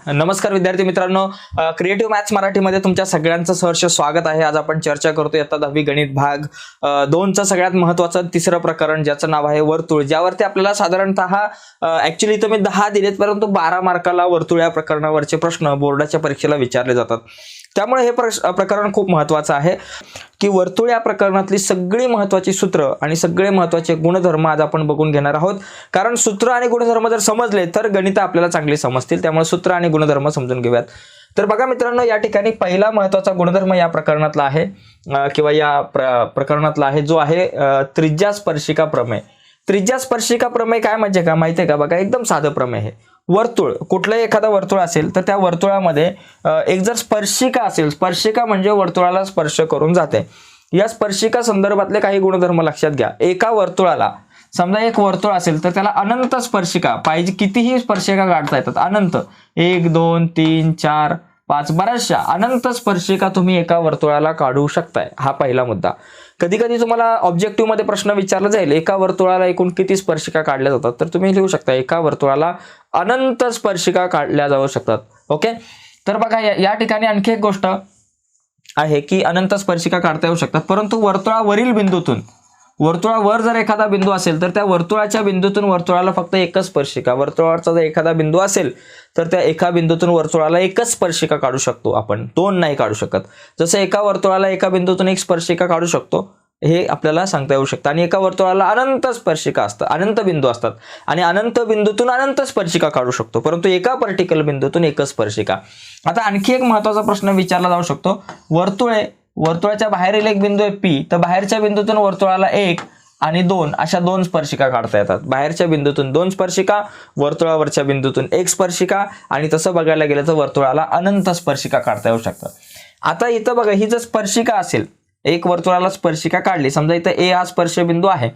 नमस्कार विद्यार्थी मित्रांनो, क्रिएटिव्ह मॅथ्स मराठीमध्ये तुमच्या सगळ्यांचं सहर्ष स्वागत आहे। आज आपण चर्चा करतोय इयत्ता 10वी गणित भाग 2चं सगळ्यात महत्त्वाचं तिसरं प्रकरण, ज्याचं नाव आहे वर्तुळ, ज्यावरती आपल्याला साधारणतः ऍक्च्युअली इथं मी 10 दिलेत, परंतु 12 मार्काला वर्तुळ या प्रकरणावरचे प्रश्न बोर्डाच्या परीक्षेला विचारले जातात। त्यामुळे हे प्रकरण खूप महत्त्वाचं आहे की वर्तुळ या प्रकरणातली सगळी महत्त्वाची सूत्र आणि सगळे महत्त्वाचे गुणधर्म आज आपण बघून घेणार आहोत। कारण सूत्र आणि गुणधर्म जर समजले तर गणित आपल्याला चांगले समजतील, त्यामुळे सूत्र आणि गुणधर्म समजून घेऊयात। तर बघा मित्रांनो, या ठिकाणी पहिला महत्त्वाचा गुणधर्म या प्रकरणातला आहे किंवा या प्रकरणातला आहे, जो आहे त्रिज्या स्पर्शिका प्रमेय। त्रिज्या स्पर्शिका प्रमेय काय म्हणजे का माहिती आहे का? बघा, एकदम साधं प्रमेय आहे। वर्तुळ, कुठलंही एखादा वर्तुळ असेल तर त्या वर्तुळामध्ये एक जर स्पर्शिका असेल, स्पर्शिका म्हणजे वर्तुळाला स्पर्श करून जाते, या स्पर्शिका संदर्भातले काही गुणधर्म लक्षात घ्या। एका वर्तुळाला, समजा एक वर्तुळ असेल तर त्याला अनंत स्पर्शिका पाहिजे, कितीही स्पर्शिका काढता येतात, अनंत, 1 2 3 4 5 बऱ्याचशा अनंत स्पर्शिका तुम्ही एका वर्तुळाला काढू शकताय। हा पहिला मुद्दा। कधी कधी तुम्हाला ऑब्जेक्टिव्ह मध्ये प्रश्न विचारला जाईल, एका वर्तुळाला एकूण किती स्पर्शिका काढल्या जातात, तर तुम्ही लिहू शकता एका वर्तुळाला अनंत स्पर्शिका काढल्या जाऊ शकतात। ओके, तर बघा या ठिकाणी आणखी एक गोष्ट आहे की अनंत स्पर्शिका काढता येऊ शकतात, परंतु वर्तुळावरील बिंदूतून, वर्तुळावर जर एखादा बिंदू असेल तर त्या वर्तुळाच्या बिंदूतून वर्तुळाला फक्त एकच स्पर्शिका, वर्तुळावरचा जर एखादा बिंदू असेल तर त्या एका बिंदूतून वर्तुळाला एकच स्पर्शिका काढू शकतो आपण, दोन नाही काढू शकत। जसं एका वर्तुळाला एका बिंदूतून एक स्पर्शिका काढू शकतो, हे आपल्याला सांगता येऊ शकतं। आणि एका वर्तुळाला अनंत स्पर्शिका असतात, अनंत बिंदू असतात, आणि अनंत बिंदूतून अनंत स्पर्शिका काढू शकतो, परंतु एका पर्टिक्युलर बिंदूतून एकच स्पर्शिका। आता आणखी एक महत्त्वाचा प्रश्न विचारला जाऊ शकतो, वर्तुळाच्या बाहेरील एक बिंदू आहे P, तर बाहेरच्या बिंदूतून वर्तुळाला 1 आणि 2 अशा 2 स्पर्शिका काढता येतात। बाहेरच्या बिंदूतून 2 स्पर्शिका, वर्तुळावरच्या बिंदूतून 1 स्पर्शिका, आणि तसं बघायला गेलं तर वर्तुळाला अनंत स्पर्शिका काढता येऊ शकतात। आता इथं बघा, ही जर स्पर्शिका असेल, एक वर्तुळाला स्पर्शिका काढली, समजा इथं A हा स्पर्शबिंदू आहे,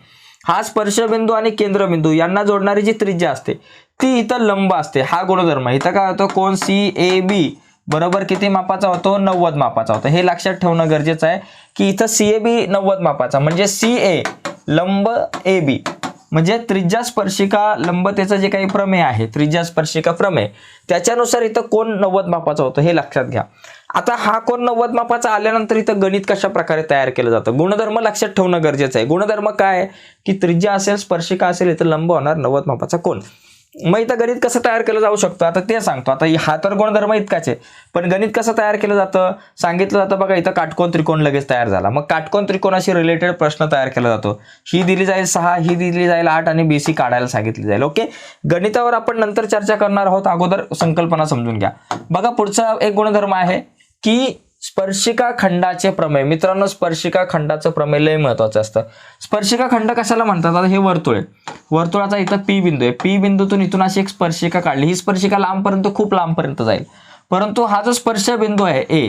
हा स्पर्शबिंदू आणि केंद्रबिंदू यांना जोडणारी जी त्रिज्या असते ती इथं लंब असते। हा गुणधर्म इथं काय होतो, कोन CAB बरोबर किती मापाचा होतो, 90 मापाचा होतो। हे लक्षात ठेवणं गरजेचं आहे की इथं CAB 90 मापाचा, म्हणजे CA लंब AB, म्हणजे त्रिज्या स्पर्शिका लंबतेचं जे काही प्रमेय आहे, त्रिज्या स्पर्शिका प्रमेय, त्याच्यानुसार इथं कोन 90 मापाचा होतो, हे लक्षात घ्या। आता हा कोन 90 मापाचा आल्यानंतर इथं गणित कशा प्रकारे तयार केलं जातं, गुणधर्म लक्षात ठेवणं गरजेचं आहे। गुणधर्म काय आहे की त्रिज्या असेल, स्पर्शिका असेल, इथं लंब होणार 90 मापाचा कोन। मग इथं गणित कसं तयार केलं जाऊ शकतं आता ते सांगतो। आता हा तर गुणधर्म इतकाच आहे, पण गणित कसं तयार केलं जातं सांगितलं जातं। बघा, इथं काटकोन त्रिकोण लगेच तयार झाला, मग काटकोन त्रिकोणाशी रिलेटेड प्रश्न तयार केला जातो। ही दिली जाईल 6, ही दिली जाईल 8 आणि BC काढायला सांगितली जाईल। ओके, गणितावर आपण नंतर चर्चा करणार आहोत, अगोदर संकल्पना समजून घ्या। बघा, पुढचा एक गुणधर्म आहे की स्पर्शिका खंडाचे प्रमेय। मित्रांनो, स्पर्शिका खंडाचं प्रमेय लय महत्वाचं असतं। स्पर्शिका खंड कशाला म्हणतात? आता हे वर्तुळ आहे, वर्तुळाचा इथं P बिंदू आहे, P बिंदूतून इथून अशी एक स्पर्शिका काढली, ही स्पर्शिका लांबपर्यंत, खूप लांबपर्यंत जाईल, परंतु हा जो स्पर्श बिंदू आहे A,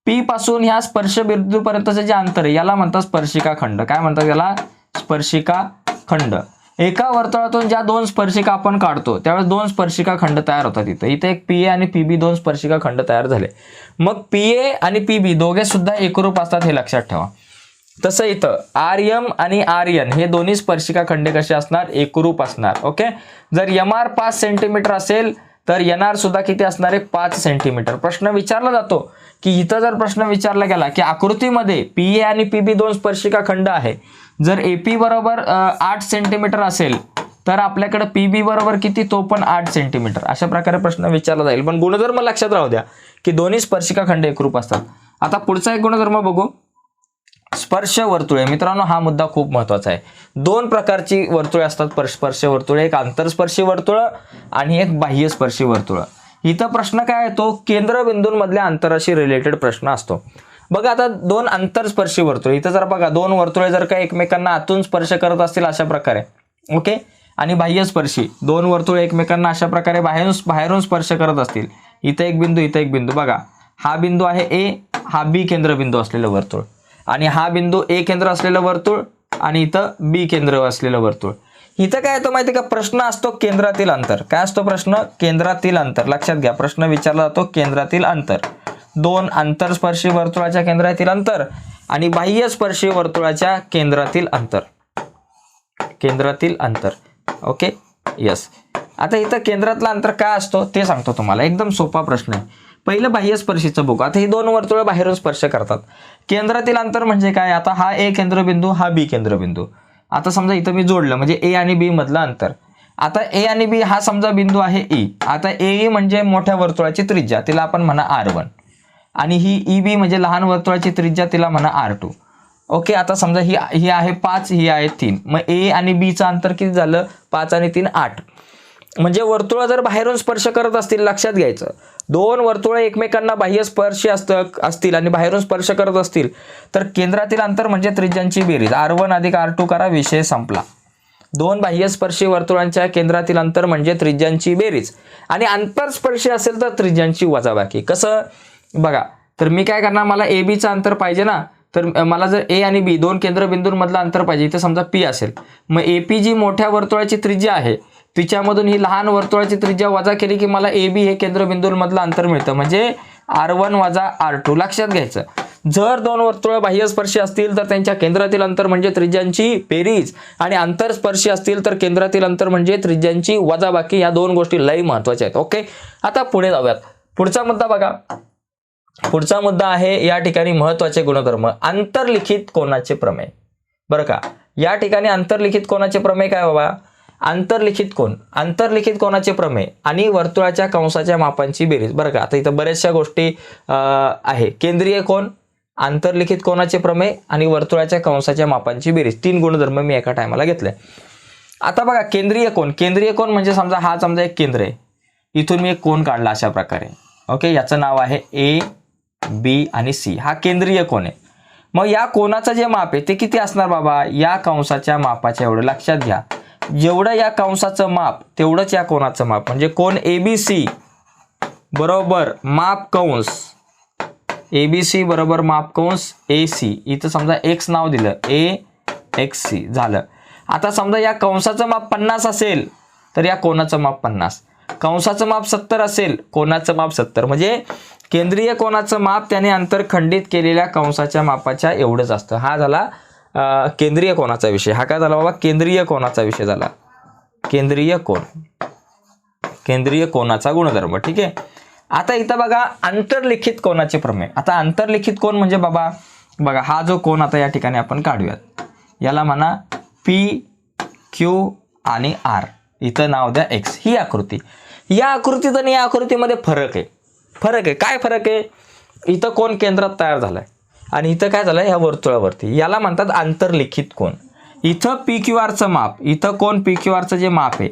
P पासून ह्या स्पर्श बिंदूपर्यंतचं जे अंतर आहे याला म्हणतात स्पर्शिका खंड। काय म्हणतात याला? स्पर्शिका खंड। एका वर्तुळातून ज्या 2 स्पर्शिका आपण काढतो त्यावेळेस 2 स्पर्शिका खंड तयार होतात। इथं एक PA आणि PB 2 स्पर्शिका खंड तयार झाले, मग PA आणि PB दोघे सुद्धा एकरूप असतात, हे लक्षात ठेवा। तसं इथं RM आणि RN हे दोन्ही स्पर्शिका खंडे कसे असणार? एकरूप असणार। ओके, जर MR 5 सेंटीमीटर असेल तर NR सुद्धा किती असणार आहे? 5 सेंटीमीटर। प्रश्न विचारला जातो की इथं जर प्रश्न विचारला गेला की आकृतीमध्ये PA आणि PB 2 स्पर्शिका खंड आहे, जर AP बरोबर 8 सेंटीमीटर असेल तर आपल्याकडे PB बरोबर किती, तो पण 8 सेंटीमीटर। अशा प्रकारे प्रश्न विचारला जाईल, पण गुणधर्म लक्षात राहू द्या की दोन्ही स्पर्शिका खंड एकरूप असतात। आता पुढचा एक गुणधर्म बघू, स्पर्श वर्तुळे। मित्रांनो, हा मुद्दा खूप महत्वाचा आहे। 2 प्रकारची वर्तुळे असतात स्पर्श वर्तुळे, एक आंतरस्पर्शी वर्तुळ आणि एक बाह्यस्पर्शी वर्तुळ। इथं प्रश्न काय येतो, केंद्रबिंदूंमधल्या अंतराशी रिलेटेड प्रश्न असतो। बघा, आता 2 आंतरस्पर्शी वर्तुळे, इथं जर बघा 2 वर्तुळे जर का एकमेकांना आतून स्पर्श करत असतील अशा प्रकारे, ओके, आणि बाह्यस्पर्शी 2 वर्तुळे एकमेकांना अशा प्रकारे बाहेरून स्पर्श करत असतील, इथं एक बिंदू, इथं एक बिंदू, बघा हा बिंदू आहे A, हा B केंद्रबिंदू असलेलं वर्तुळ, आणि हा बिंदू A केंद्र असलेलं वर्तुळ, आणि इथं B केंद्र असलेलं वर्तुळ। इथं काय येतो माहिती का, प्रश्न असतो केंद्रातील अंतर। काय असतो प्रश्न? केंद्रातील अंतर। लक्षात घ्या, प्रश्न विचारला जातो केंद्रातील अंतर। 2 आंतरस्पर्शी वर्तुळाच्या केंद्रातील अंतर आणि बाह्यस्पर्शी वर्तुळाच्या केंद्रातील अंतर, केंद्रातील अंतर। Okay, yes. आता इथं केंद्रातलं अंतर काय असतो ते सांगतो तुम्हाला. एकदम सोपा प्रश्न आहे. पहिलं बाह्यस्पर्शीचं बघू. आता ही दोन वर्तुळ बाहेरून स्पर्श करतात. केंद्रातील अंतर म्हणजे काय? आता हा ए केंद्रबिंदू, हा बी केंद्रबिंदू. आता समजा इथं मी जोडलं म्हणजे ए आणि बी मधलं अंतर. आता ए आणि बी हा समजा बिंदू आहे ई. आता ए म्हणजे मोठ्या वर्तुळाची त्रिज्या, तिला आपण म्हणा R1. आणि ही ई बी म्हणजे लहान वर्तुळाची त्रिज्या, तिला म्हणा R2. ओके. आता समजा ही आहे 5, ही आहे 3. मग ए आणि बीचं अंतर किती झालं? 5 आणि 3 8. म्हणजे वर्तुळ जर बाहेरून स्पर्श करत असतील, लक्षात घ्यायचं, दोन वर्तुळ एकमेकांना बाह्यस्पर्शी असतील आणि बाहेरून स्पर्श करत असतील तर केंद्रातील अंतर म्हणजे त्रिज्यांची बेरीज. R1 अधिक R2 करा, विषय संपला. दोन बाह्यस्पर्शी वर्तुळांच्या केंद्रातील अंतर म्हणजे त्रिज्यांची बेरीज. आणि आंतरस्पर्शी असेल तर त्रिज्यांची वजाबाकी. कसं बघा, तर मी काय करणार, मला ए बीचं अंतर पाहिजे ना, तर मला जर ए आणि बी दोन केंद्रबिंदूंमधलं अंतर पाहिजे, इथे समजा पी असेल, मग ए पी जी मोठ्या वर्तुळाची त्रिज्या आहे तिच्यामधून ही लहान वर्तुळाची त्रिज्या वजा केली की मला ए बी हे केंद्रबिंदूंमधलं अंतर मिळतं, म्हणजे R1 वजा R2. लक्षात घ्यायचं, जर दोन वर्तुळ बाह्यस्पर्शी असतील तर त्यांच्या केंद्रातील अंतर म्हणजे त्रिज्यांची बेरीज, आणि आंतरस्पर्शी असतील तर केंद्रातील अंतर म्हणजे त्रिज्यांची वजाबाकी. या दोन गोष्टी लई महत्वाच्या आहेत. ओके. आता पुढे जाऊयात. पुढचा मुद्दा बघा. पुढचा मुद्दा आहे या ठिकाणी महत्वाचे गुणधर्म. आंतरलिखित कोनाचे प्रमेय. बरं का, या ठिकाणी आंतरलिखित कोनाचे प्रमेय काय बाबा? आंतरलिखित कोनाचे प्रमेय आणि वर्तुळाच्या कंसाच्या मापांची बेरीज. बरं का, आता इथं बऱ्याचशा गोष्टी आहे. केंद्रीय कोन, आंतरलिखित कोनाचे प्रमेय आणि वर्तुळाच्या कंसाच्या मापांची बेरीज. 3 गुणधर्म मी एका टायमाला घेतले. आता बघा, केंद्रीय कोन म्हणजे समजा एक केंद्र आहे, इथून मी एक कोन काढला अशा प्रकारे. ओके. याचं नाव आहे ए बी आणि सी. हा केंद्रीय कोन आहे. मग या कोनाचं जे माप आहे ते किती असणार बाबा? या कंसाच्या मापाच्या एवढं. लक्षात घ्या, जेवढं या कंसाचं माप तेवढंच या कोनाचं माप. म्हणजे कोन ABC बरोबर माप कंस ABC बरोबर माप कंस AC. इथं समजा x नाव दिलं, AXC झालं. आता समजा या कंसाचं माप 50 असेल तर या कोनाचं माप 50, कंसाचं माप 70 असेल, कोनाचं माप 70. म्हणजे केंद्रीय कोनाचं माप त्याने अंतर खंडित केलेल्या कंसाच्या मापाच्या एवढंच असतं. हा झाला केंद्रीय कोनाचा विषय. हा काय झाला बाबा? केंद्रीय कोनाचा विषय झाला. केंद्रीय कोनाचा गुणधर्म. ठीक आहे. आता इथं बघा, आंतरलिखित कोनाचे प्रमेय. आता आंतरलिखित कोन म्हणजे बाबा बघा, हा जो कोन आता या ठिकाणी आपण काढूयात, याला म्हणा P Q आणि R. इथं नाव द्या X. ही आकृती, या आकृतीत आणि या आकृतीमध्ये फरक आहे. काय फरक आहे? इथं कोन केंद्रात तयार झालाय आणि इथं काय झालंय? ह्या वर्तुळावरती. याला म्हणतात आंतरलिखित कोन. इथं PQRचं माप, इथं कोन PQRचं जे माप आहे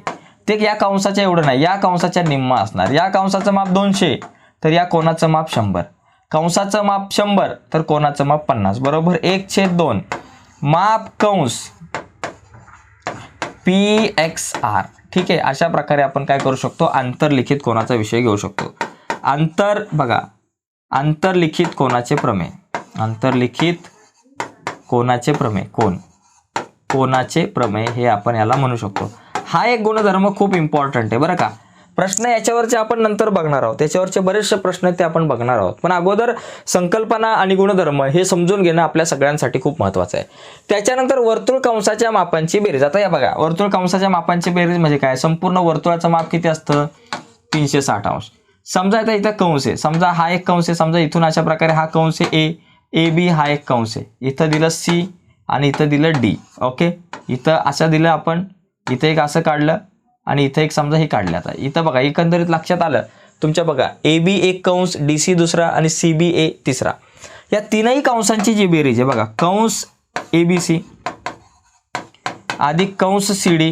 ते या कंसाच्या एवढं नाही, या कंसाच्या निम्म असणार. या कंसाचं माप 200 तर या कोनाचं माप 100. कंसाचं माप 100 तर कोनाचं माप 50 बरोबर 1/2 माप कंस PXR. ठीक आहे. अशा प्रकारे आपण काय करू शकतो? आंतरलिखित कोनाचा विषय घेऊ शकतो. आंतरलिखित कोनाचे प्रमेय. आंतरलिखित कोनाचे प्रमेय, कोनाचे प्रमेय हे आपण याला म्हणू शकतो. हा एक गुणधर्म खूप इम्पॉर्टंट आहे बरं का. प्रश्न याच्यावरचे आपण नंतर बघणार आहोत, त्याच्यावरचे बरेचसे प्रश्न ते आपण बघणार आहोत. पण अगोदर संकल्पना आणि गुणधर्म हे समजून घेणं आपल्या सगळ्यांसाठी खूप महत्त्वाचं आहे. त्याच्यानंतर वर्तुळ कंसाच्या मापांची बेरीज. आता या बघा, वर्तुळ कंसाच्या मापांची बेरीज म्हणजे काय? संपूर्ण वर्तुळाचं माप किती असतं? 360 अंश. समजा आता इथं कंस आहे, समजा हा एक कंस आहे, समजा इथून अशा प्रकारे हा कंस आहे AB, हा एक कंस आहे, इथं दिलं C आणि इथं दिलं D. ओके. इथं असं दिलं आपण, इथं एक असं काढलं आणि इथं एक समजा हे काढलं. आता इथं बघा, एकंदरीत लक्षात आलं तुमच्या बघा, AB एक कंस, DC दुसरा आणि CBA तिसरा. या तीनही कंसांची जी बेरीज आहे बघा, कंस ABC अधिक कंस CD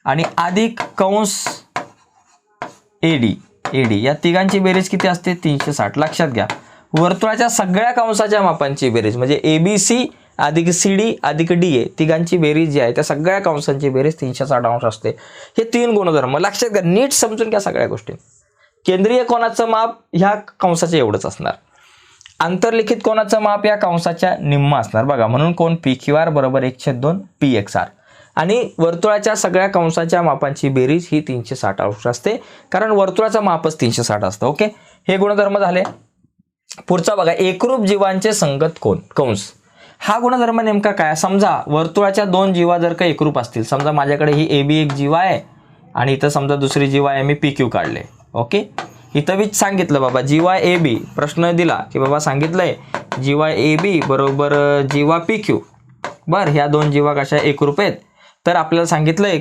आणि अधिक कंस AD, या तिघांची बेरीज किती असते? 360. लक्षात घ्या, वर्तुळाच्या सगळ्या कंसाच्या मापांची बेरीज म्हणजे ABC अधिक CD अधिक DA तिघांची बेरीज जी आहे त्या सगळ्या कंसांची बेरीज 360 अंश असते. हे 3 गुणधर्म लक्षात घ्या, नीट समजून घ्या सगळ्या गोष्टी. केंद्रीय कोनाचं माप ह्या कंसाचे एवढंच असणार, आंतरलिखित कोनाचं माप या कंसाच्या निम्म असणार बघा. म्हणून कोन PQR बरोबर 1/2 PXR. आणि वर्तुळाच्या सगळ्या कंसाच्या मापांची बेरीज ही 360 अंश असते, कारण वर्तुळाचं मापच 360 असतं. ओके. हे गुणधर्म झाले. पुढचा बघा, एकरूप जीवांचे संगत कोन कंस. हा गुणधर्म नेमका काय? समजा वर्तुळाच्या दोन जीवा जर का एकरूप असतील, समजा माझ्याकडे ही AB एक जीवा आहे आणि इथं समजा दुसरी जीवा आहे, मी PQ काढले. ओके, इथं मी सांगितलं बाबा जीवा AB, प्रश्न दिला की बाबा सांगितलंय जीवा AB बरोबर जीवा PQ. बरं, ह्या दोन जीवा कशा एकरूप आहेत, तर आपल्याला सांगितलंय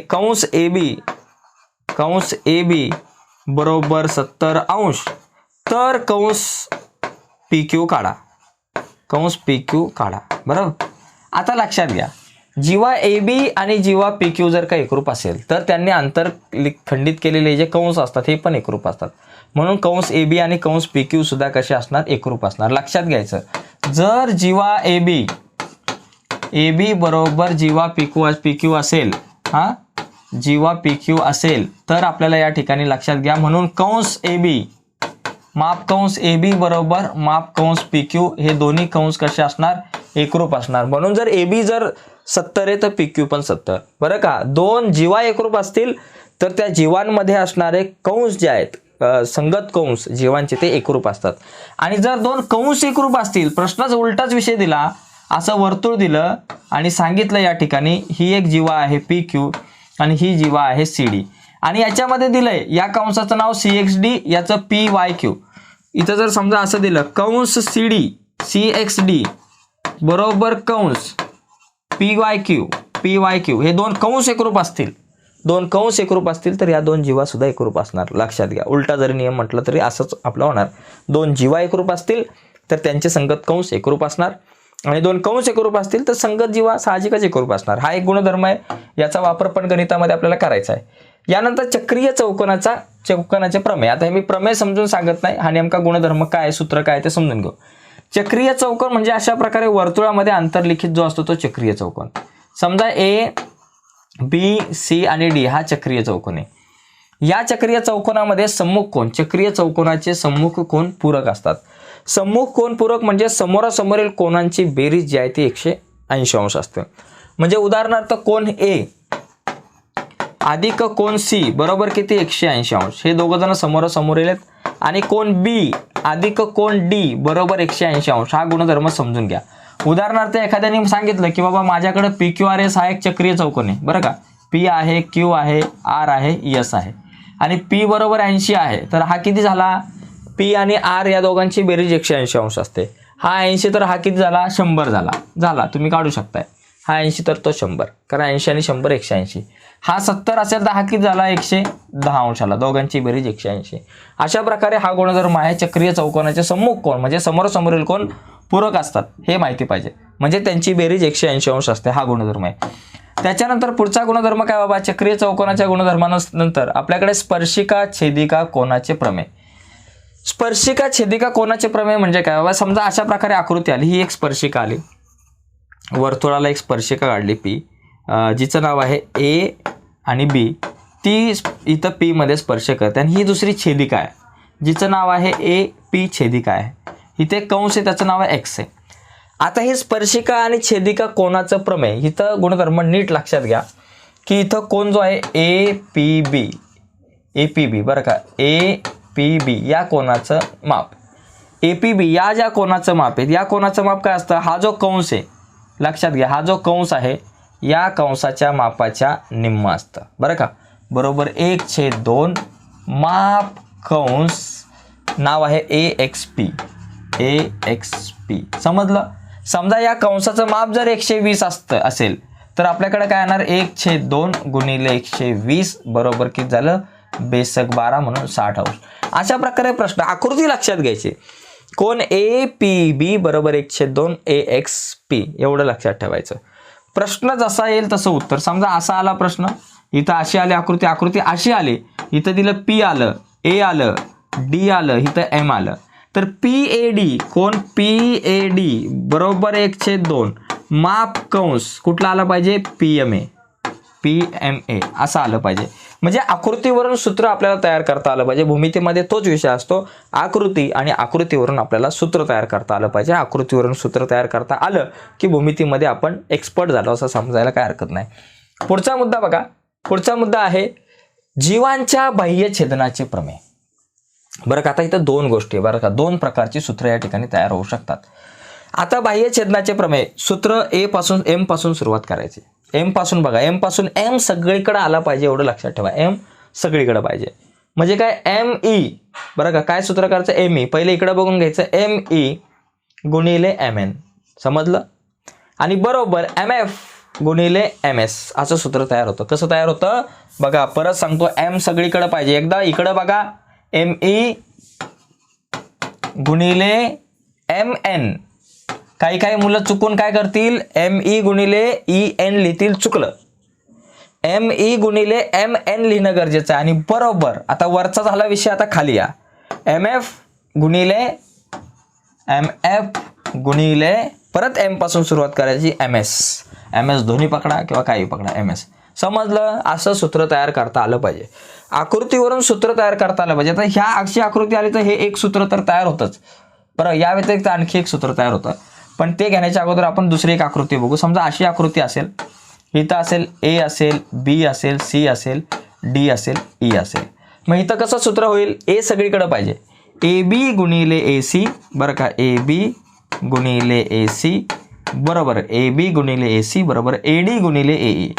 कंस AB बरोबर 70 अंश, तर कंस PQ काढा. बरोबर. आता लक्षात घ्या, जीवा AB आणि जीवा PQ जर का एकरूप असेल तर त्यांनी अंतर खंडित केलेले जे कंस असतात हे पण एकरूप असतात. म्हणून कंस AB आणि कंस PQ सुद्धा कसे असणार? एकरूप असणार. लक्षात घ्यायचं, जर जीवा AB बरोबर जीवा PQ असेल, हा जीवा PQ असेल, तर आपल्याला या ठिकाणी लक्षात घ्या, म्हणून कंस AB माप कंस AB बरोबर माप कंस PQ हे दोन्ही कंस कसे असणार? एकरूप असणार. म्हणून जर AB जर 70 आहे तर PQ पण 70. बरं का, दोन जीवा एकरूप असतील तर त्या जीवांमध्ये असणारे कंस जे आहेत संगत कंस जीवांचे ते एकरूप असतात. आणि जर दोन कंस एकरूप असतील, प्रश्नाचा उलटाच विषय दिला, असं वर्तुळ दिलं आणि सांगितलं या ठिकाणी ही एक जीवा आहे PQ आणि ही जीवा आहे CD, आणि याच्यामध्ये दिलंय या कंसाचं नाव CXD, याचं PYQ. इथं जर समजा असं दिलं कंस CXD बरोबर कंस PYQ हे दोन कंस एकरूप असतील, तर या दोन जीवा सुद्धा एकरूप असणार. लक्षात घ्या, उलटा जरी नियम म्हटलं तरी असंच आपलं होणार. दोन जीवा एकरूप असतील तर त्यांचे संगत कंस एकरूप असणार, आणि दोन कंस एकरूप असतील तर संगत जीवा साहजिकच एकरूप असणार. हा एक गुणधर्म आहे, याचा वापर पण गणितामध्ये आपल्याला करायचा आहे. यानंतर चक्रीय चौकोनाचे प्रमेय. आता हे मी प्रमेय समजून सांगत नाही, हा नेमका गुणधर्म काय, सूत्र काय ते समजून घेऊ. चक्रीय चौकोन म्हणजे अशा प्रकारे वर्तुळामध्ये अंतर्लिखित जो असतो तो चक्रीय चौकोन. समजा ABC आणि D हा चक्रीय चौकोन आहे. या चक्रीय चौकोनामध्ये सम्मुख कोन, चक्रीय चौकोनाचे सम्मुख कोन पूरक असतात. सम्मुख कोन पूरक म्हणजे समोरासमोरील कोनांची बेरीज जी आहे ती 180 अंश असते. म्हणजे उदाहरणार्थ कोन A अधिक कोन C बरोबर किती? 180 अंश. हे दोघं जण समोरासमोर आहेत. आणि कोन B अधिक कोन D बरोबर 180 अंश. हा गुणधर्म समजून घ्या. उदाहरणार्थ एखाद्याने सांगितलं की बाबा माझ्याकडे PQRS हा एक चक्रीय चौकोन आहे, बरं का. P आहे, Q आहे, R आहे, S आहे, आणि P बरोबर 80 आहे, तर हा किती झाला? P आणि R या दोघांची बेरीज 180 अंश असते. हा 80 तर हा किती झाला? 100 झाला. तुम्ही काढू शकताय. हा 80 तर तो 100, कारण 80 आणि 100 180. हा 70 असेल तर हा किती झाला? 110 अंशाला. दोघांची बेरीज 180. अशा प्रकारे हा गुणधर्म आहे. चक्रीय चौकोनाचे सम्मुख कोन म्हणजे समोरासमोरील कोन पूरक असतात हे माहिती पाहिजे, म्हणजे त्यांची बेरीज 180 अंश असते. हा गुणधर्म आहे. त्याच्यानंतर पुढचा गुणधर्म काय बाबा? चक्रीय चौकोनाच्या गुणधर्मानंतर आपल्याकडे स्पर्शिका छेदिका कोनाचे प्रमेय. स्पर्शिका छेदिका कोनाचे प्रमेय म्हणजे काय बाबा? समजा अशा प्रकारे आकृती आली, ही एक स्पर्शिका आली, वर्तुळाला एक स्पर्शिका काढली P, जिचं नाव आहे A आणि B, ती इथं P मध्ये स्पर्श करते, आणि ही दुसरी छेदिका आहे जिचं नाव आहे AP छेदिका आहे. इथे कंस आहे त्याचं नाव आहे X आहे. आता ही स्पर्शिका आणि छेदिका कोनाचं प्रमेय, इथं गुणधर्म नीट लक्षात घ्या की इथं कोन जो आहे APB बरं का, APB या कोनाचं माप, APB या ज्या कोनाचं माप आहे, या कोनाचं माप काय असतं? हा जो कंस आहे, लक्षात घ्या, हा जो कंस आहे या कंसाच्या मापाच्या निम्म असतं, बरं का. बरोबर 1/2 माप कंस, नाव आहे AXP. समजलं? समजा या कंसाचं माप जर 120 असेल तर आपल्याकडे काय येणार? 1/2 गुणिले 120 बरोबर किती झालं? बेसक 12 म्हणून 60 अंश. अशा प्रकारे प्रश्न आकृती लक्षात घ्यायची. कोन APB बरोबर 1/2 AXP एवढं लक्षात ठेवायचं. प्रश्न जसा येईल तसं उत्तर. समजा असा आला प्रश्न, इथं अशी आली आकृती अशी आली, इथं दिलं P आलं, A आलं, D आलं, इथं M आलं, तर PAD कोन PAD बरोबर 1/2 माप कंस कुठला आला पाहिजे? PMA असं आलं पाहिजे. म्हणजे आकृतीवरून सूत्र आपल्याला तयार करता आलं पाहिजे. भूमितीमध्ये तोच विषय असतो, आकृती, आणि आकृतीवरून आपल्याला सूत्र तयार करता आलं पाहिजे. आकृतीवरून सूत्र तयार करता आलं की भूमितीमध्ये आपण एक्सपर्ट झालो असं समजायला काय हरकत नाही. पुढचा मुद्दा बघा. पुढचा मुद्दा आहे जीवांच्या बाह्य छेदनाचे प्रमेय. बरं का, आता इथं दोन गोष्टी बरं का, दोन प्रकारची सूत्र या ठिकाणी तयार होऊ शकतात. आता बाह्य छेदनाचे प्रमेय सूत्र ए पासून एम पासून सुरुवात करायची. एम पासून बघा, एम पासून एम सगळीकडे आला पाहिजे एवढं लक्षात ठेवा. एम सगळीकडे पाहिजे म्हणजे काय, एम ई. बरं का, काय सूत्र करायचं, एम ई. पहिले इकडे बघून घ्यायचं, एम ई गुणिले एम एन. समजलं. आणि बरोबर एम एफ गुणिले एम एस असं सूत्र तयार होतं. कसं तयार होतं बघा, परत सांगतो, एम सगळीकडे पाहिजे. एकदा इकडं बघा, एम ई गुणिले एम एन. काही काही मुलं चुकून काय करतील, एम ई गुणिले ई एन लिहितील. चुकलं. एम ई गुणिले एम एन लिहिणं गरजेचं आहे. आणि बरोबर आता वरचा झाला विषय, आता खाली या. एम एफ गुणिले एम एफ गुणिले परत एम पासून सुरुवात करायची, एम एस. एम एस दोन्ही पकडा किंवा काही पकडा, एम एस. समजलं. असं सूत्र तयार करता आलं पाहिजे. आकृतीवरून सूत्र तयार करता आलं पाहिजे. आता ह्या अशी आकृती आली तर हे एक सूत्र तर तयार होतंच. बरं, या व्यतिरिक्त आणखी एक सूत्र तयार होतं, पण ते घेण्याच्या अगोदर आपण दुसरी एक आकृती बघू. समजा अशी आकृती असेल, इथं असेल ए असेल, बी असेल, सी असेल, डी असेल, ई असेल. मग इथं कसं सूत्र होईल, ए सगळीकडे पाहिजे. ए बी गुणिले ए सी. बरं का, ए बी गुणिले ए सी बरोबर ए बी गुणिले ए सी बरोबर ए डी गुणिले ए ई.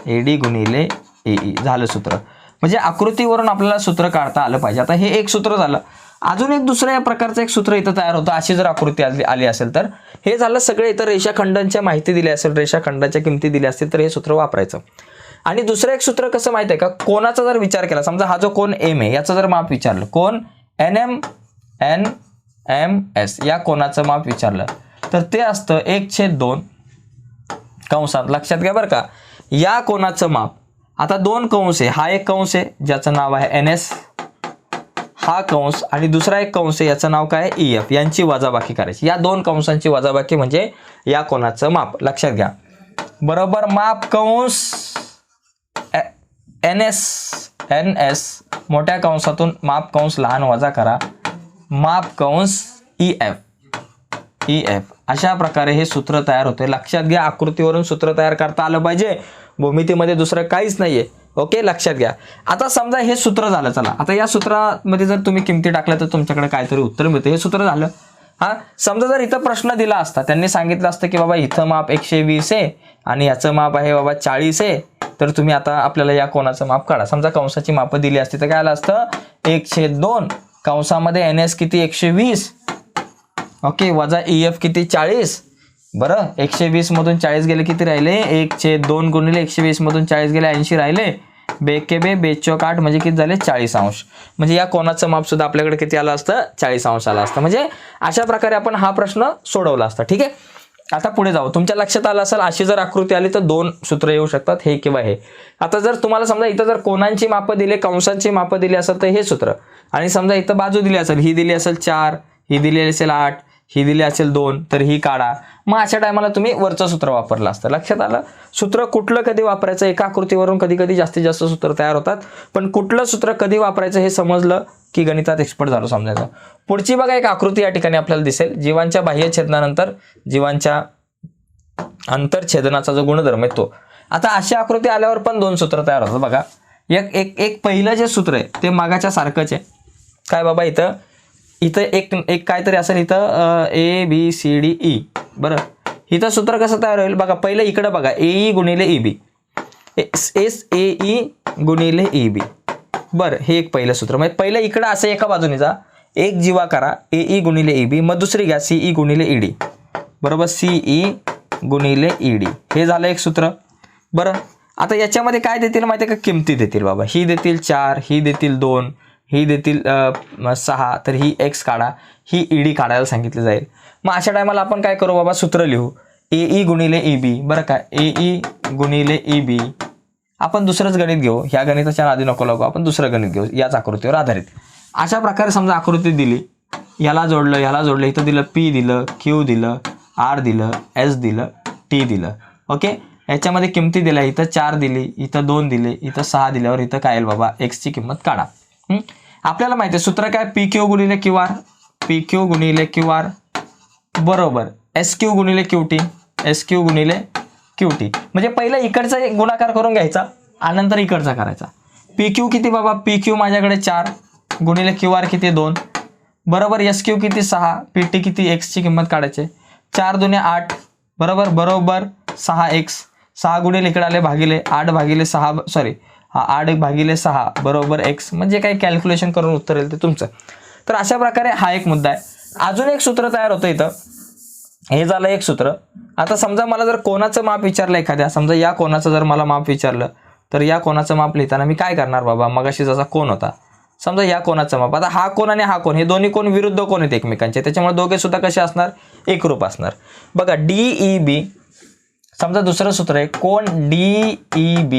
ए डी गुणिले ए ई झालं सूत्र. म्हणजे आकृतीवरून आपल्याला सूत्र काढता आलं पाहिजे. आता हे एक सूत्र झालं. अजून एक दुसऱ्या प्रकारचं एक सूत्र इथं तयार होतं. अशी जर आकृती आली असेल तर हे झालं सगळे. इतर रेषाखंडांच्या माहिती दिली असेल, रेषाखंडाच्या किमती दिल्या असतील तर हे सूत्र वापरायचं. आणि दुसरं एक सूत्र कसं माहिती आहे का, कोणाचा जर विचार केला, समजा हा जो कोण एम आहे याचं जर माप विचारलं, कोण N M N M S या कोणाचं माप विचारलं तर ते असतं 1/2 कंसात. लक्षात घ्या बरं का, या कोणाचं माप. आता दोन कंस आहे, हा एक कंस आहे ज्याचं नाव आहे एन एस, हा कंस, आणि दुसरा एक कंस आहे याचं नाव काय, ई एफ. यांची वजाबाकी करायची. या दोन कंसांची वजाबाकी म्हणजे या कोणाचं माप. लक्षात घ्या बरोबर. माप कंस एन एस मोठ्या कंसातून माप कंस लहान वजा करा, माप कंस ई एफ. अशा प्रकारे हे सूत्र तयार होते. लक्षात घ्या, आकृतीवरून सूत्र तयार करता आलं पाहिजे. भूमितीमध्ये दुसरं काहीच नाहीये. ओके, लक्षात घ्या. आता समजा हे सूत्र झालं. चला आता या सूत्रामध्ये जर तुम्ही किमती टाकल्या तर तुमच्याकडे काहीतरी उत्तर मिळतं. हे सूत्र झालं. हा, समजा जर इथं प्रश्न दिला असता, त्यांनी सांगितलं असतं की बाबा इथं माप 120 आहे आणि याचं माप आहे बाबा 40 आहे, तर तुम्ही आता आपल्याला या कोणाचं माप काढा. समजा कंसाची मापं दिली असती तर काय आलं असतं, 1/2 कंसामध्ये एन एस किती 120, ओके, वजा ई एफ किती 40. बरं, 120 मधून 40 गेले किती राहिले, 1/2 गुणिले 120 मधून 40 गेले 80 राहिले. बेके बे बेचोक 8 म्हणजे किती झाले 40 अंश. म्हणजे या कोणाचं माप सुद्धा आपल्याकडे किती आलं असतं, 40 अंश आलं असतं. म्हणजे अशा प्रकारे आपण हा प्रश्न सोडवला असता. ठीक आहे, आता पुढे जाऊ. तुमच्या लक्षात आलं असेल, अशी जर आकृती आली तर दोन सूत्र येऊ शकतात, हे किंवा हे. आता जर तुम्हाला समजा इथं जर कोणांची मापं दिली, कंसांची मापं दिली असेल तर हे सूत्र, आणि समजा इथं बाजू दिली असेल, ही दिली असेल 4, ही दिली असेल 8, ही दिली असेल 2, तर ही काढा. मग अशा टायमाला तुम्ही वरचं सूत्र वापरलं असतं. लक्षात आलं. सूत्र कुठलं कधी वापरायचं, एका आकृतीवरून कधी कधी जास्तीत जास्त सूत्र तयार होतात, पण कुठलं सूत्र कधी वापरायचं हे समजलं की गणितात एक्सपर्ट झालो समजायचं. पुढची बघा एक आकृती या ठिकाणी आपल्याला दिसेल. जीवांच्या बाह्य छेदनानंतर जीवांच्या आंतरछेदनाचा जो गुणधर्म आहे तो. आता अशी आकृती आल्यावर पण दोन सूत्र तयार होतात बघा. एक पहिलं जे सूत्र आहे ते मागाच्या सारखंच आहे. काय बाबा, इथं एक काहीतरी असेल, इथं A B C D E. बरं, इथं सूत्र कसं तयार होईल बघा. पहिलं इकडं बघा, ए ई गुणिले E B, S A E गुणिले ई बी. बरं, हे एक पहिलं सूत्र. म्हणजे पहिलं इकडं असं एका बाजूने जा, एक जीवा करा ए ई गुणिले ई बी, मग दुसरी घ्या सी ई गुणिले ई डी. बरोबर, सी ई गुणिले ई डी. हे झालं एक सूत्र. बरं, आता याच्यामध्ये काय देतील माहिती आहे का, किमती देतील बाबा. ही देतील 4, ही देतील 2, ही देतील 6, तर ही एक्स काढा, ही ई डी काढायला सांगितलं जाईल. मग अशा टायमाला आपण काय करू बाबा, सूत्र लिहू ए ई गुणिले ई बी. बरं का, ए ई गुणिले ई बी. आपण दुसरंच गणित घेऊ, ह्या गणिताच्या आधी नको लागू, आपण दुसरं गणित घेऊ याच आकृतीवर आधारित. अशा प्रकारे समजा आकृती दिली, याला जोडलं, इथं दिलं पी दिलं, क्यू दिलं, आर दिलं, एस दिलं, टी दिलं. ओके, याच्यामध्ये किमती दिल्या, इथं 4 दिली, इथं 2 दिले, इथं 6 दिल्यावर इथं काय येईल बाबा, एक्सची किंमत काढा. आपल्याला माहिती आहे सूत्र काय, पी क्यू गुणिले क्यू आर, पी क्यू गुणिले क्यू आर बरोबर एस क्यू गुणिले क्यू टी, एस क्यू गुणिले क्यू टी. म्हणजे पहिला इकडचा एक गुणाकार करून घ्यायचा आणि नंतर इकडचा करायचा. पी क्यू किती बाबा, पी क्यू माझ्याकडे 4 गुणिले क्यू आर किती 2 बरोबर, एस क्यू किती 6, पी टी किती, एक्सची किंमत काढायची. 4 दुने 8 बरोबर बरोबर 6x 6 गुणिले इकडे आले भागिले 8 भागिले 6 सॉरी 8 भागिले 6 बरोबर x म्हणजे काही कॅल्क्युलेशन करून उत्तर येईल ते तुमचं. तर अशा प्रकारे हा एक मुद्दा आहे. अजून एक सूत्र तयार होतं इथं. हे झालं एक सूत्र. आता समजा मला जर कोणाचं माप विचारलं एखाद्या, समजा या कोणाचं जर मला माप विचारलं तर या कोणाचं माप लिहिताना मी काय करणार बाबा, मगाशी जसा कोण होता समजा या कोणाचं माप. आता हा कोण आणि हा कोण हे दोन्ही कोण विरुद्ध कोण आहेत एकमेकांचे, त्याच्यामुळे दोघे सुद्धा कसे असणार, एकरूप असणार. बघा DEB समजा दुसरं सूत्र आहे, कोण DEB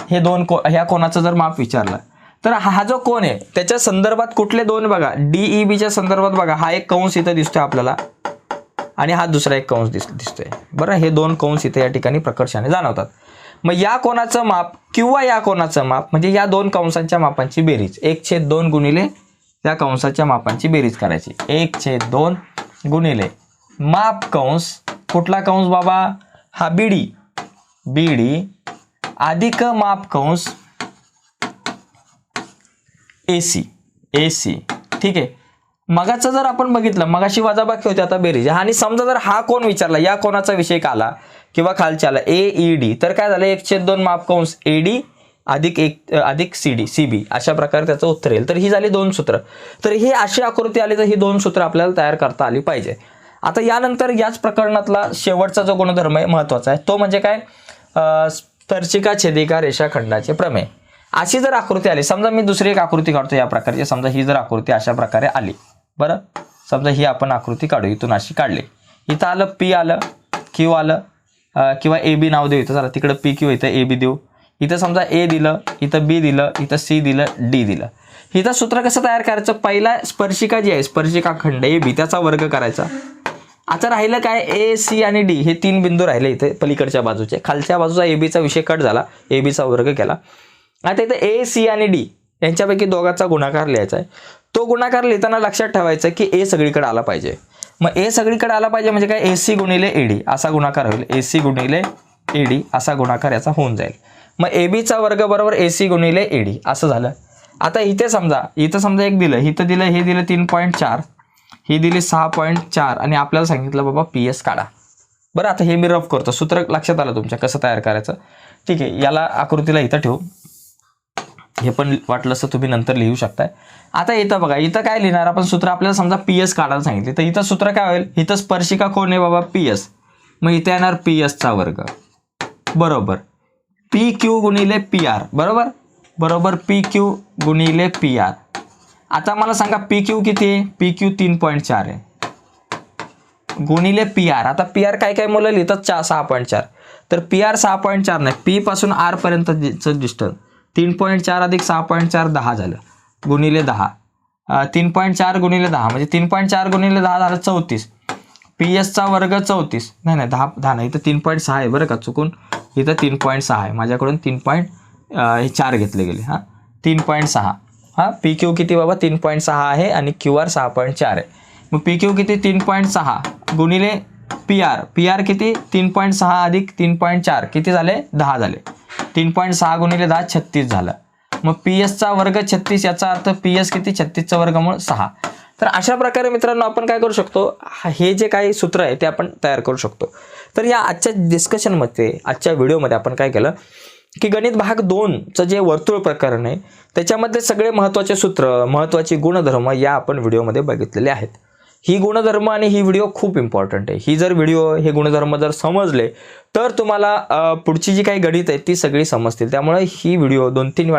हे ह्या कोणाचं जर माप विचारलं तर हा जो कोण आहे त्याच्या संदर्भात कुठले दोन बघा, DEBच्या संदर्भात बघा हा एक कंस इथं दिसतोय आपल्याला आणि हा दुसरा एक कंस दिसतोय बरं. हे दोन कंस इथे या ठिकाणी प्रकर्षाने जाणवतात. मग या कोणाचं माप किंवा या कोणाचं माप म्हणजे या दोन कंसांच्या मापांची बेरीज 1/2 गुणिले त्या कंसाच्या मापांची बेरीज करायची. 1/2 गुणिले माप कंस, कुठला कंस बाबा, हा BD अधिक माप कंस AC ठीक आहे. मगाचं जर आपण बघितलं, मगाशी वजाबाकी होती आता बेरीज. आणि समजा जर हा कोण विचारला, या कोणाचा विषय आला किंवा खालच्या आला AED तर काय झालं, 1/2 माप कंस AD अधिक CB अशा प्रकारे त्याचं उत्तर येईल. तर ही झाली दोन सूत्र. तर ही अशी आकृती आली तर ही दोन सूत्र आपल्याला तयार करता आली पाहिजे. आता यानंतर याच प्रकरणातला शेवटचा जो गुणधर्म आहे महत्वाचा आहे तो म्हणजे काय, स्पर्शिका छेदिका रेषाखंडाचे प्रमेय. अशी जर आकृती आली, समजा मी दुसरी एक आकृती काढतो या प्रकारची, समजा ही जर आकृती अशा प्रकारे आली बरं, समजा ही आपण आकृती काढू, इथून अशी काढली, इथं आलं P आलं Q आलं किंवा AB नाव देऊ, इथं चला तिकडं PQ इथं AB देऊ, इथं समजा A दिलं, इथं B दिलं, इथं C दिलं, D दिलं. इथं सूत्र कसं तयार करायचं, पहिला स्पर्शिका जी आहे स्पर्शिका खंड AB त्याचा वर्ग करायचा. आता राहिलं काय, A C आणि D हे तीन बिंदू राहिले इथे पलीकडच्या बाजूचे, खालच्या बाजूचा ABचा विषय कट झाला, ABचा वर्ग केला. आता इथं A C आणि D यांच्यापैकी दोघांचा गुणाकार लिहायचा आहे. तो गुणाकार लिहिताना लक्षात ठेवायचं की A सगळीकडे आला पाहिजे. मग A सगळीकडे आला पाहिजे म्हणजे काय, AC गुणिले AD असा गुणाकार होईल, AC गुणिले AD असा गुणाकार याचा होऊन जाईल. मग ABचा वर्ग बरोबर AC गुणिले AD असं झालं. आता इथं समजा एक दिलं, इथं दिलं, हे दिलं 3.4, ही दिली 6.4 आणि आपल्याला सांगितलं बाबा PS काढा बरं. आता हे मी रफ करतो, सूत्र लक्षात आलं तुमच्या कसं तयार करायचं. ठीक आहे, याला आकृतीला इथं ठेवू, हे पण वाटलं असं तुम्ही नंतर लिहू शकताय. आता इथं बघा, इथं काय लिहिणार आपण, सूत्र आपल्याला समजा PS काढायला सांगितले तर इथं सूत्र काय होईल, इथं स्पर्शिका कोण आहे बाबा PS, मग इथे येणार PS चा वर्ग बरोबर PQ गुणिले PR बरोबर बरोबर PQ गुणिले PR. आता मला सांगा PQ किती आहे, PQ 3.4 आहे गुणिले PR. आता PR काय मुलं लिहितात 6.4, तर PR 6.4 नाही, P पासून R पर्यंतचं डिस्टन्स 3.4 अधिक 6.4 10 झालं गुणिले 10, 3.4 गुणिले 10 म्हणजे 3.4 गुणिले 10 झालं 34. PS चा वर्ग 34 नाही 10 नाही, इथं 3.6 आहे बरं का, चुकून इथं 3.6 आहे माझ्याकडून, 3.4 घेतले गेले. 3.6 PQ किती बाबा 3.6 आहे आणि QR 6.4 आहे. मग PQ किती 3.6 गुणिले PR किती 3.6 अधिक 3.4 किती झाले 10 झाले, 3.6 गुणिले 10 36 झालं. मग PS चा वर्ग 36 याचा अर्थ PS किती 36 चा वर्गमूळ 6. तर अशा प्रकारे मित्रांनो आपण काय करू शकतो, हे जे काही सूत्र आहे ते आपण तयार करू शकतो. तर या आजच्या डिस्कशनमध्ये, आजच्या व्हिडिओमध्ये आपण काय केलं की गणित भाग 2चं जे वर्तुळ प्रकरण आहे त्याच्यामध्ये सगळे महत्त्वाचे सूत्र, महत्त्वाचे गुणधर्म या आपण व्हिडिओमध्ये बघितलेले आहेत. ही गुणधर्म आणि ही व्हिडिओ खूप इम्पॉर्टंट आहे. ही जर व्हिडिओ हे गुणधर्म जर समजले तर तुम्हाला पुढची जी काही गणित आहे ती सगळी समजतील. त्यामुळे ही व्हिडिओ 2-3 वेळा